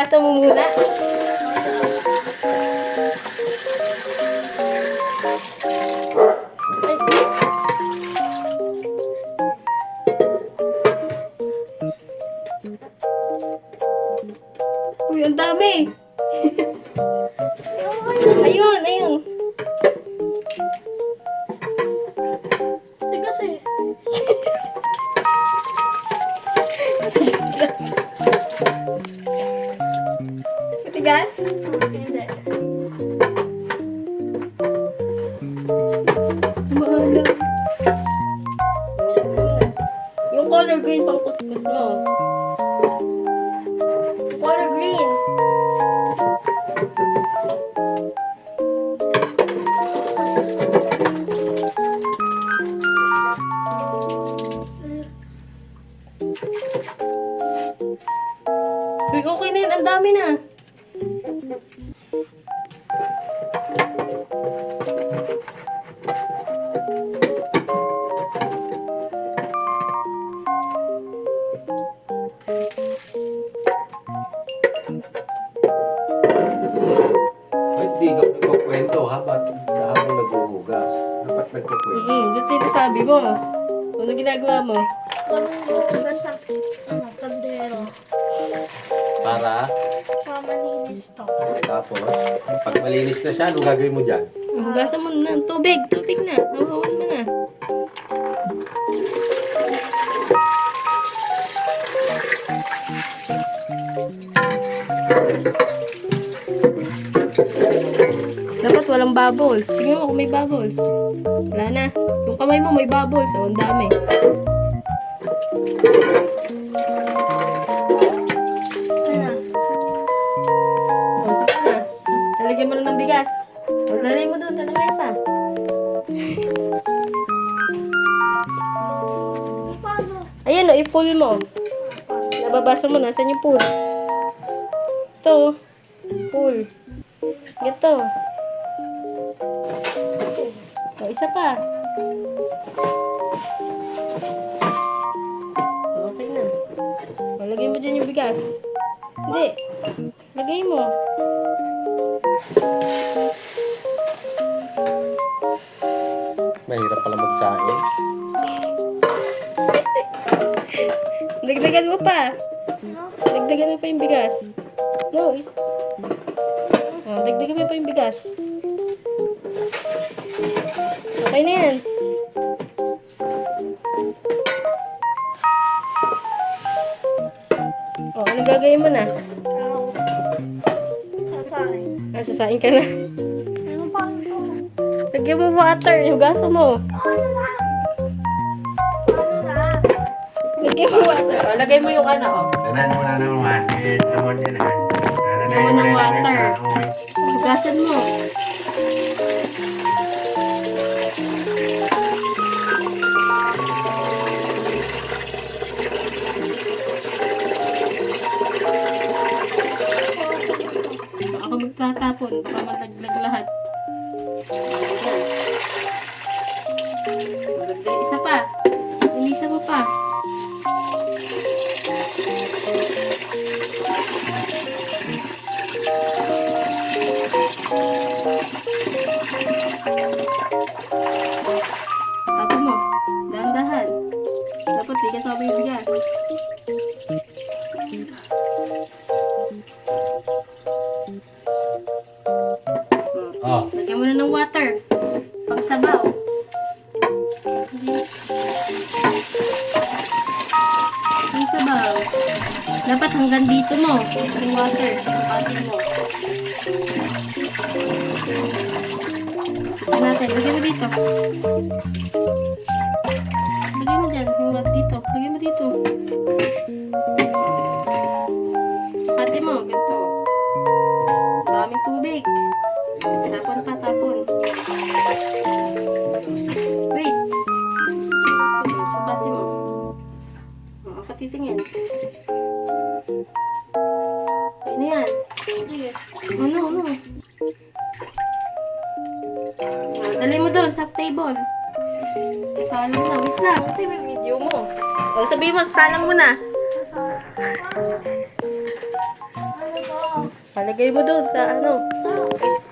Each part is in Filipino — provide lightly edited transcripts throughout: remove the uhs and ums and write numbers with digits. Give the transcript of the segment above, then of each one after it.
Hugasan mo muna. Uy, ang dami. Ayun, ayun. Tigas eh. Matigas? Hindi. Mahal. Yung color green pang kuskus mo. Yung color green. Uy, okay na yun. Ang dami na. Ay, di ka nagkukwento habang naghuhugas. Dapat nagkukwento. Dito sinasabi mo. Ano ginagawa mo? Pag-ugas sa kaldero. Para, Malinis to. tapos, pag malinis na siya, anong gagawin mo dyan? Hugasan mo na. Tubig. Tubig na. Hawawan mo na. Dapat walang bubbles. Tingnan mo kung may bubbles. Wala na. Yung kamay mo may bubbles. Oh, ang dami. Ano? O, saka na. Lalagyan mo na ng bigas. O, lalagyan mo doon sa lamesa. Paano? Ayan o, i-pull mo. Nababasa mo, nasan yung pull? Ito. Pull. Ito. O, isa pa. Okay na. O, lagay mo dyan yung bigas. Hindi. Lagay mo. Mahirap pala magsahin. Dagdagan mo pa. Dagdagan mo pa yung bigas. No, dagdagan mo pa yung bigas. Okay na yan. O, anong gagawin mo na? Sasahin. Sasain ka na. Ano pa ito? Lagyan mo water. Hugasan mo. Ano na? Lagyan mo water. O, lagay mo yung ano, o. Tanan mo na naman. Tamon yan ha. Lagyan mo ng water. Hugasan mo. Ako magtatapon. Baka malaglag lahat. Yan. Malaglag. Isa pa. Inisa mo pa. Tapon mo. Dahan-dahan. Dapat di kasama yung bigas. Oh, Lagyan mo na ng water. Pagsabaw. Pagsabaw. Dapat hanggang dito mo. Yung water. Pagkatin mo. Ito natin. Lagyan mo dito. Lagyan mo dyan. Yung water dito. Lagyan mo dito. Pagkatin mo. Ganito. Daming tubig. Tapon pa, tapon. Wait. Subatin mo. O, katitingin. Ano yan? Sige. Ano, ano? Dali mo doon sa table. Sasalang na. Wait lang. Ito yung video mo. O, sabihin mo, sasalang mo na. Ano to? Palagay mo doon sa ano.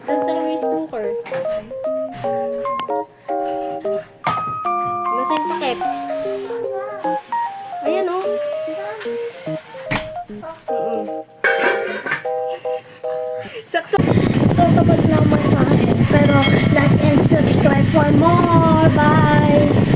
Doon sa rice cooker. Nasa yung pakip? Ayan o. Sakto. So, tapos na ang masahe. Pero, like and subscribe for more. Bye!